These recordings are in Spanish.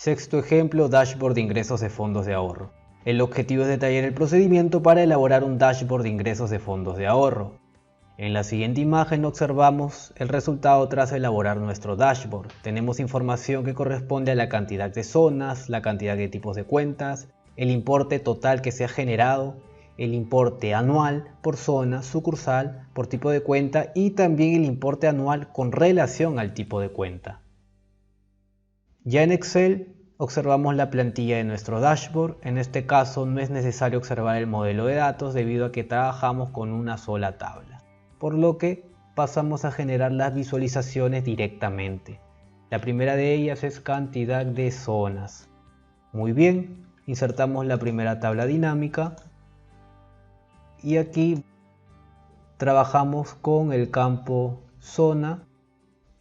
Sexto ejemplo, dashboard de ingresos de fondos de ahorro. El objetivo es detallar el procedimiento para elaborar un dashboard de ingresos de fondos de ahorro. En la siguiente imagen observamos el resultado tras elaborar nuestro dashboard. Tenemos información que corresponde a la cantidad de zonas, la cantidad de tipos de cuentas, el importe total que se ha generado, el importe anual por zona, sucursal, por tipo de cuenta y también el importe anual con relación al tipo de cuenta. Ya en Excel observamos la plantilla de nuestro dashboard. En este caso no es necesario observar el modelo de datos debido a que trabajamos con una sola tabla, por lo que pasamos a generar las visualizaciones directamente. La primera de ellas es cantidad de zonas. Muy bien, insertamos la primera tabla dinámica y aquí trabajamos con el campo zona.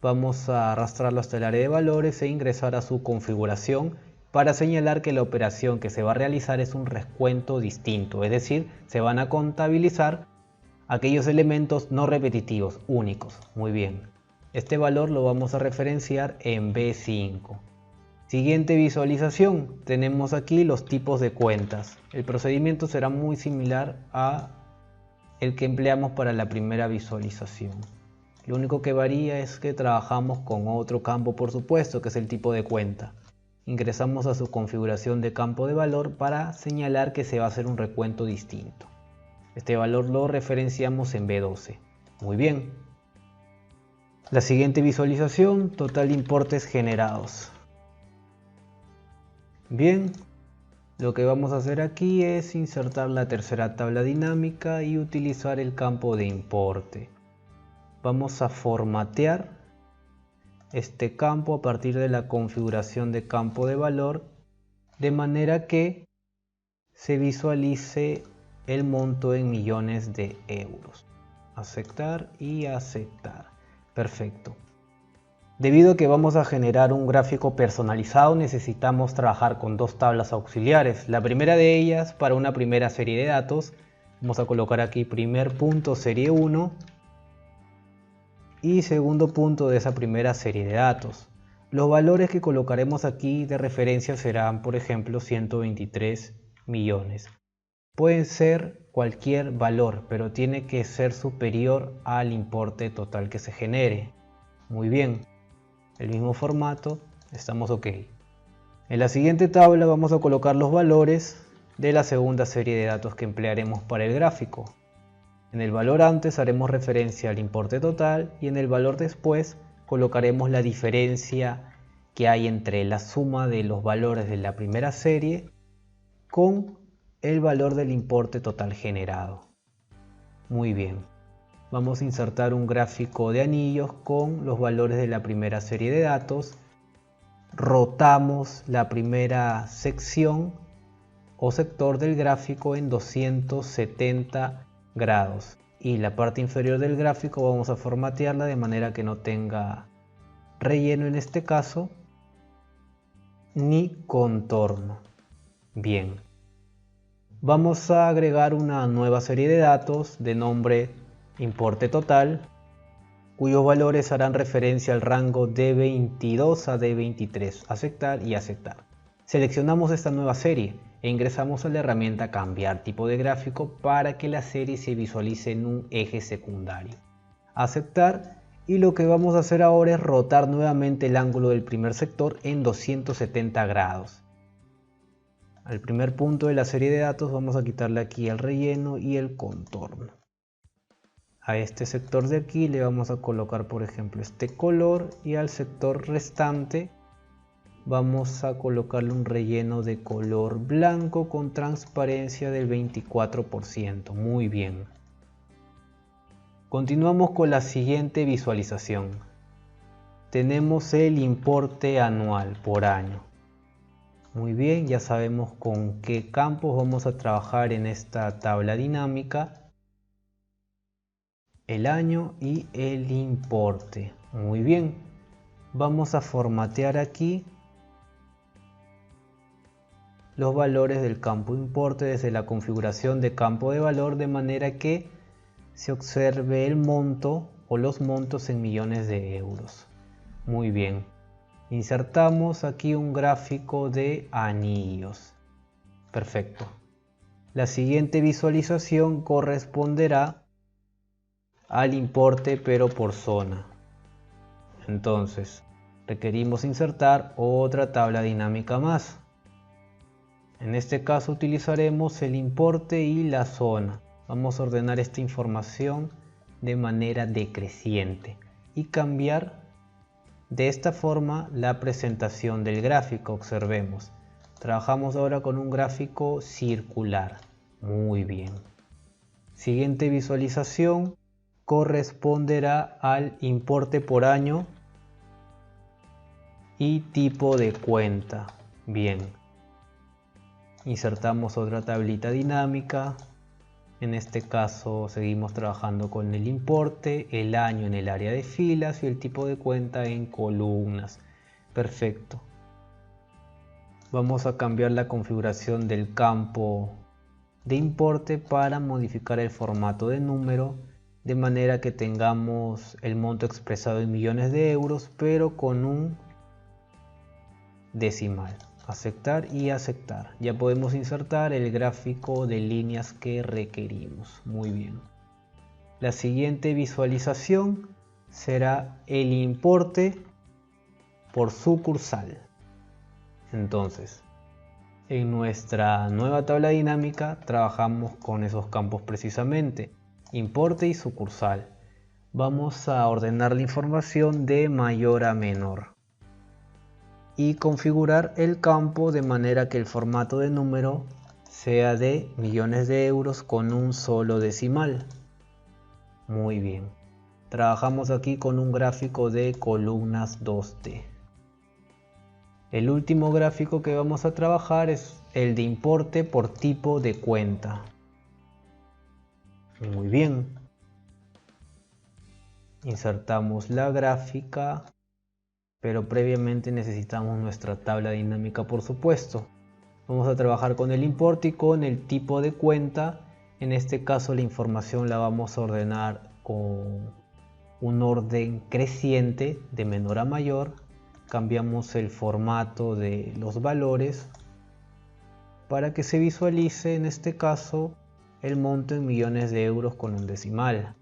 Vamos a arrastrarlo hasta el área de valores e ingresar a su configuración para señalar que la operación que se va a realizar es un recuento distinto, es decir, se van a contabilizar aquellos elementos no repetitivos, únicos. Muy bien, este valor lo vamos a referenciar en B5. Siguiente visualización, tenemos aquí los tipos de cuentas. El procedimiento será muy similar a el que empleamos para la primera visualización. Lo único que varía es que trabajamos con otro campo, por supuesto, que es el tipo de cuenta. Ingresamos a su configuración de campo de valor para señalar que se va a hacer un recuento distinto. Este valor lo referenciamos en B12. Muy bien. La siguiente visualización, total de importes generados. Bien, lo que vamos a hacer aquí es insertar la tercera tabla dinámica y utilizar el campo de importe. Vamos a formatear este campo a partir de la configuración de campo de valor de manera que se visualice el monto en millones de euros. Aceptar y aceptar. Perfecto. Debido a que vamos a generar un gráfico personalizado, necesitamos trabajar con dos tablas auxiliares. La primera de ellas para una primera serie de datos. Vamos a colocar aquí primer punto serie 1 y segundo punto de esa primera serie de datos. Los valores que colocaremos aquí de referencia serán, por ejemplo, 123 millones. Pueden ser cualquier valor, pero tiene que ser superior al importe total que se genere. Muy bien, el mismo formato, estamos ok. En la siguiente tabla vamos a colocar los valores de la segunda serie de datos que emplearemos para el gráfico. En el valor antes haremos referencia al importe total y en el valor después colocaremos la diferencia que hay entre la suma de los valores de la primera serie con el valor del importe total generado. Muy bien, vamos a insertar un gráfico de anillos con los valores de la primera serie de datos. Rotamos la primera sección o sector del gráfico en 270 grados y la parte inferior del gráfico vamos a formatearla de manera que no tenga relleno en este caso ni contorno. Bien, vamos a agregar una nueva serie de datos de nombre importe total cuyos valores harán referencia al rango de 22 a D23, aceptar y aceptar. Seleccionamos esta nueva serie e ingresamos a la herramienta cambiar tipo de gráfico para que la serie se visualice en un eje secundario. Aceptar, y lo que vamos a hacer ahora es rotar nuevamente el ángulo del primer sector en 270 grados. Al primer punto de la serie de datos vamos a quitarle aquí el relleno y el contorno. A este sector de aquí le vamos a colocar por ejemplo este color y al sector restante vamos a colocarle un relleno de color blanco con transparencia del 24%. Muy bien. Continuamos con la siguiente visualización. Tenemos el importe anual por año. Muy bien, ya sabemos con qué campos vamos a trabajar en esta tabla dinámica. El año y el importe. Muy bien. Vamos a formatear aquí los valores del campo importe desde la configuración de campo de valor de manera que se observe el monto o los montos en millones de euros. Muy bien. Insertamos aquí un gráfico de anillos. Perfecto. La siguiente visualización corresponderá al importe pero por zona. Entonces, requerimos insertar otra tabla dinámica más. En este caso utilizaremos el importe y la zona. Vamos a ordenar esta información de manera decreciente y cambiar de esta forma la presentación del gráfico. Observemos. Trabajamos ahora con un gráfico circular. Muy bien. Siguiente visualización corresponderá al importe por año y tipo de cuenta. Bien. Insertamos otra tablita dinámica. En este caso seguimos trabajando con el importe, el año en el área de filas y el tipo de cuenta en columnas. Perfecto. Vamos a cambiar la configuración del campo de importe para modificar el formato de número, de manera que tengamos el monto expresado en millones de euros, pero con un decimal. Aceptar y aceptar. Ya podemos insertar el gráfico de líneas que requerimos. Muy bien. La siguiente visualización será el importe por sucursal. Entonces, en nuestra nueva tabla dinámica trabajamos con esos campos precisamente, importe y sucursal. Vamos a ordenar la información de mayor a menor y configurar el campo de manera que el formato de número sea de millones de euros con un solo decimal. Muy bien. Trabajamos aquí con un gráfico de columnas 2D. El último gráfico que vamos a trabajar es el de importe por tipo de cuenta. Muy bien. Insertamos la gráfica, pero previamente necesitamos nuestra tabla dinámica, por supuesto. Vamos a trabajar con el importe y con el tipo de cuenta. En este caso la información la vamos a ordenar con un orden creciente de menor a mayor. Cambiamos el formato de los valores para que se visualice en este caso el monto en millones de euros con un decimal.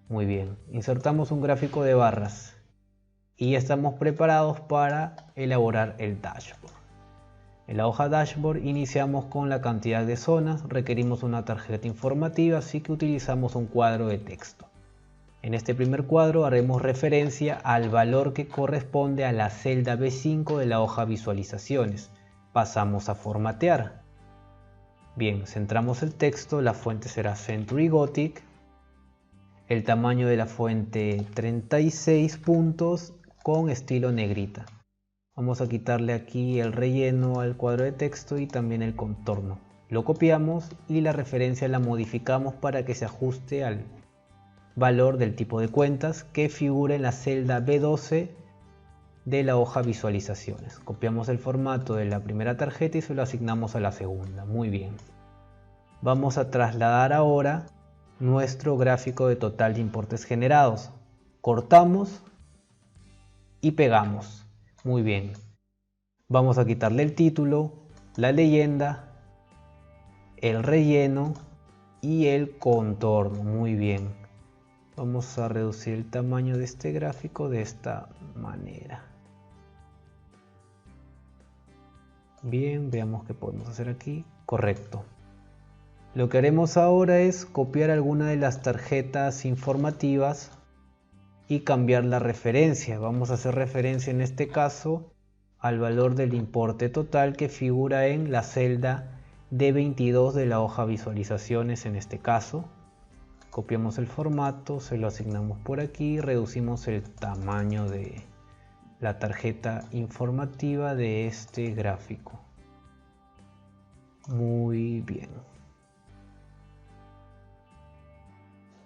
Muy bien, insertamos un gráfico de barras y ya estamos preparados para elaborar el dashboard. En la hoja dashboard iniciamos con la cantidad de zonas, requerimos una tarjeta informativa, así que utilizamos un cuadro de texto. En este primer cuadro haremos referencia al valor que corresponde a la celda B5 de la hoja visualizaciones. Pasamos a formatear. Bien, centramos el texto, la fuente será Century Gothic. El tamaño de la fuente 36 puntos con estilo negrita. Vamos a quitarle aquí el relleno al cuadro de texto y también el contorno. Lo copiamos y la referencia la modificamos para que se ajuste al valor del tipo de cuentas que figura en la celda B12 de la hoja visualizaciones. Copiamos el formato de la primera tarjeta y se lo asignamos a la segunda. Muy bien. Vamos a trasladar ahora nuestro gráfico de total de importes generados. Cortamos y pegamos. Muy bien. Vamos a quitarle el título, la leyenda, el relleno y el contorno. Muy bien. Vamos a reducir el tamaño de este gráfico de esta manera. Bien, veamos qué podemos hacer aquí. Correcto. Lo que haremos ahora es copiar alguna de las tarjetas informativas y cambiar la referencia. Vamos a hacer referencia en este caso al valor del importe total que figura en la celda D22 de la hoja visualizaciones en este caso. Copiamos el formato, se lo asignamos por aquí, reducimos el tamaño de la tarjeta informativa de este gráfico. Muy bien.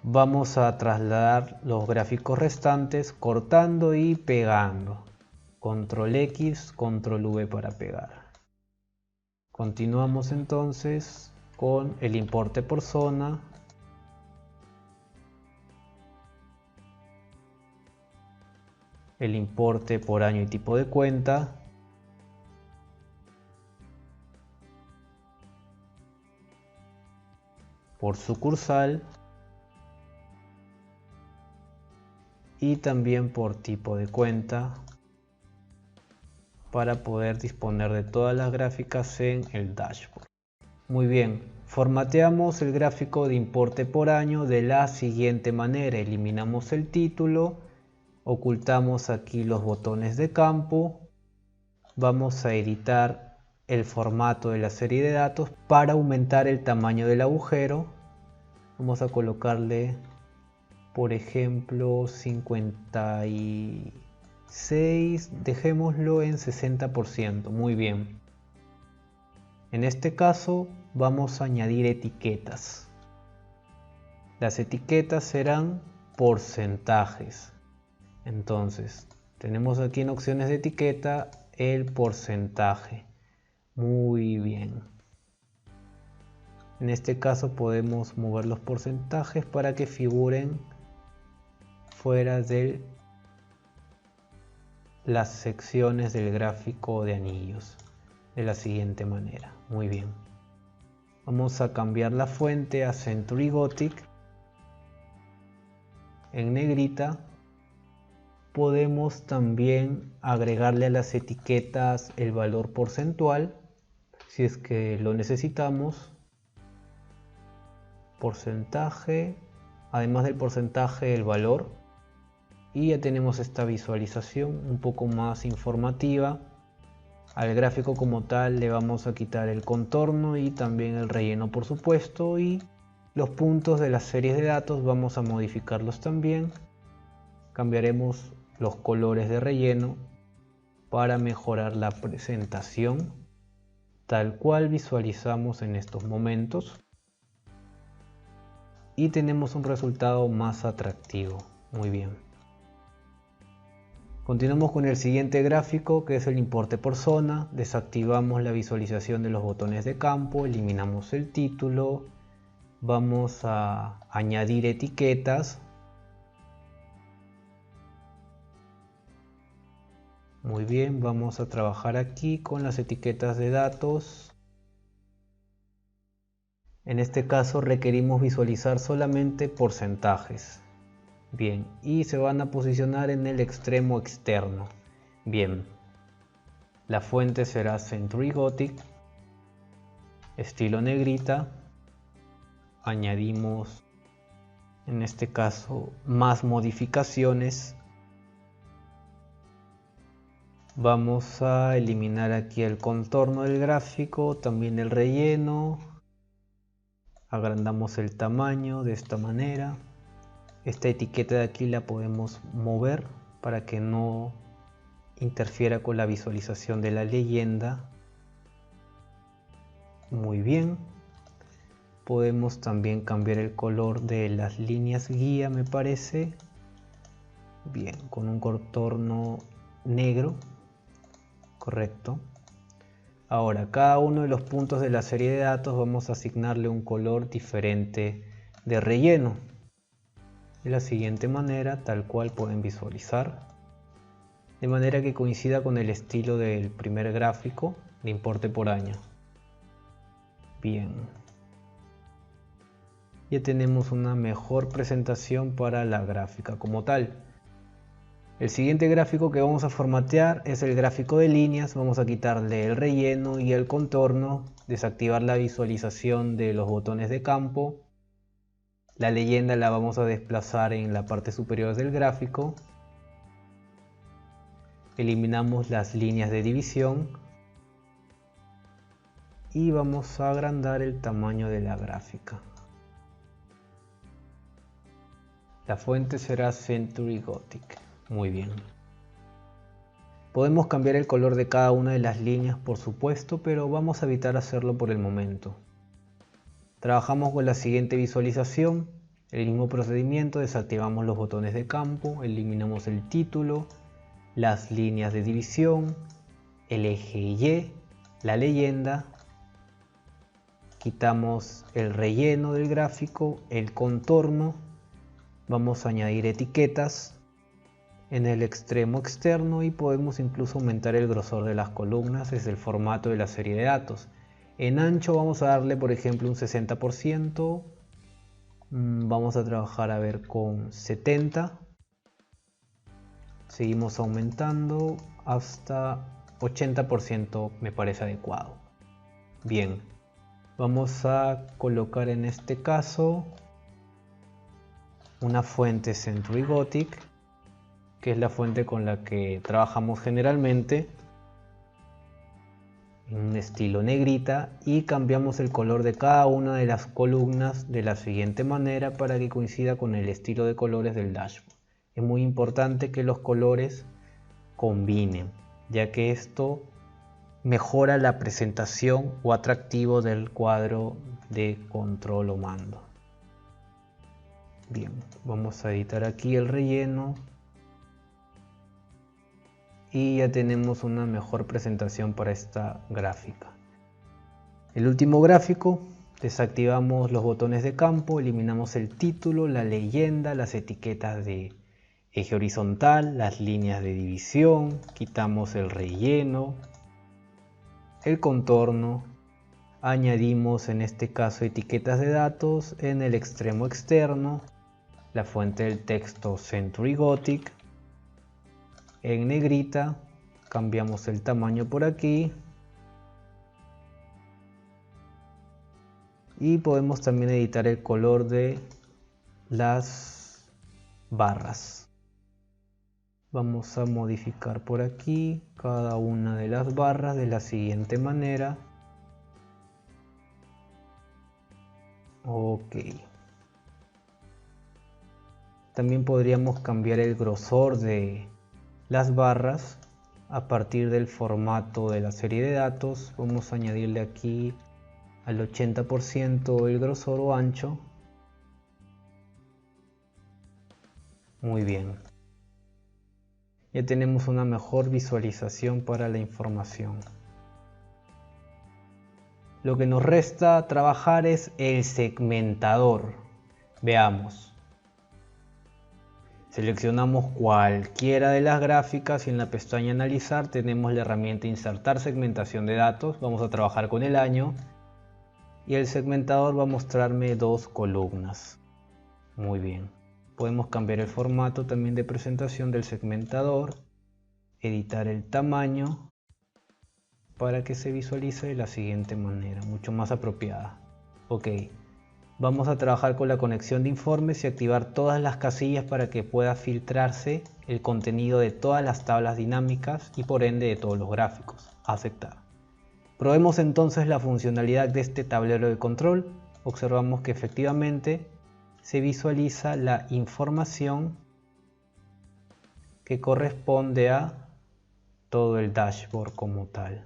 Vamos a trasladar los gráficos restantes cortando y pegando. Control X, Control V para pegar. Continuamos entonces con el importe por zona. el importe por año y tipo de cuenta, por sucursal y también por tipo de cuenta, para poder disponer de todas las gráficas en el dashboard. Muy bien, formateamos el gráfico de importe por año de la siguiente manera: eliminamos el título, ocultamos aquí los botones de campo, vamos a editar el formato de la serie de datos para aumentar el tamaño del agujero. Vamos a colocarle, por ejemplo, 56, dejémoslo en 60%, muy bien. En este caso vamos a añadir etiquetas. Las etiquetas serán porcentajes. Entonces, tenemos aquí en opciones de etiqueta el porcentaje. Muy bien. En este caso podemos mover los porcentajes para que figuren fuera de las secciones del gráfico de anillos de la siguiente manera. Muy bien. Vamos a cambiar la fuente a Century Gothic. En negrita podemos también agregarle a las etiquetas el valor porcentual si es que lo necesitamos. Porcentaje, además del porcentaje, el valor, y ya tenemos esta visualización un poco más informativa. Al gráfico como tal le vamos a quitar el contorno y también el relleno, por supuesto, y los puntos de las series de datos vamos a modificarlos también. Cambiaremos los colores de relleno para mejorar la presentación tal cual visualizamos en estos momentos, y tenemos un resultado más atractivo. Muy bien. Continuamos con el siguiente gráfico, que es el importe por zona. Desactivamos la visualización de los botones de campo, eliminamos el título, vamos a añadir etiquetas. Muy bien, vamos a trabajar aquí con las etiquetas de datos. En este caso requerimos visualizar solamente porcentajes. Bien, y se van a posicionar en el extremo externo. Bien, la fuente será Century Gothic, estilo negrita. Añadimos, en este caso, más modificaciones. Vamos a eliminar aquí el contorno del gráfico, también el relleno. Agrandamos el tamaño de esta manera. Esta etiqueta de aquí la podemos mover para que no interfiera con la visualización de la leyenda. Muy bien. Podemos también cambiar el color de las líneas guía, me parece. Bien, con un contorno negro. Correcto. Ahora, cada uno de los puntos de la serie de datos vamos a asignarle un color diferente de relleno. De la siguiente manera, tal cual pueden visualizar, de manera que coincida con el estilo del primer gráfico de importe por año. Bien, ya tenemos una mejor presentación para la gráfica como tal. El siguiente gráfico que vamos a formatear es el gráfico de líneas. Vamos a quitarle el relleno y el contorno, desactivar la visualización de los botones de campo. La leyenda la vamos a desplazar en la parte superior del gráfico. Eliminamos las líneas de división y vamos a agrandar el tamaño de la gráfica. La fuente será Century Gothic. Muy bien. Podemos cambiar el color de cada una de las líneas, por supuesto, pero vamos a evitar hacerlo por el momento. Trabajamos con la siguiente visualización. El mismo procedimiento: desactivamos los botones de campo, eliminamos el título, las líneas de división, el eje Y, la leyenda, quitamos el relleno del gráfico, el contorno, vamos a añadir etiquetas. en el extremo externo y podemos incluso aumentar el grosor de las columnas desde el formato de la serie de datos. En ancho vamos a darle por ejemplo un 60%, vamos a trabajar a ver con 70%, seguimos aumentando hasta 80% me parece adecuado. Bien, vamos a colocar en este caso una fuente Century Gothic, que es la fuente con la que trabajamos generalmente, en un estilo negrita, y cambiamos el color de cada una de las columnas de la siguiente manera para que coincida con el estilo de colores del dashboard. Es muy importante que los colores combinen, ya que esto mejora la presentación o atractivo del cuadro de control o mando. Bien, vamos a editar aquí el relleno y ya tenemos una mejor presentación para esta gráfica. El último gráfico, desactivamos los botones de campo, eliminamos el título, la leyenda, las etiquetas de eje horizontal, las líneas de división, quitamos el relleno, el contorno, añadimos en este caso etiquetas de datos en el extremo externo, la fuente del texto Century Gothic, en negrita, cambiamos el tamaño por aquí y podemos también editar el color de las barras. Vamos a modificar por aquí cada una de las barras de la siguiente manera. Ok. También podríamos cambiar el grosor de las barras a partir del formato de la serie de datos. Vamos a añadirle aquí al 80% el grosor o ancho. Muy bien. Ya tenemos una mejor visualización para la información. Lo que nos resta trabajar es el segmentador. Veamos. Seleccionamos cualquiera de las gráficas y en la pestaña Analizar tenemos la herramienta Insertar segmentación de datos. Vamos a trabajar con el año y el segmentador va a mostrarme dos columnas. Muy bien. Podemos cambiar el formato también de presentación del segmentador, editar el tamaño para que se visualice de la siguiente manera, mucho más apropiada. Ok. Vamos a trabajar con la conexión de informes y activar todas las casillas para que pueda filtrarse el contenido de todas las tablas dinámicas y por ende de todos los gráficos. Aceptar. Probemos entonces la funcionalidad de este tablero de control. Observamos que efectivamente se visualiza la información que corresponde a todo el dashboard como tal.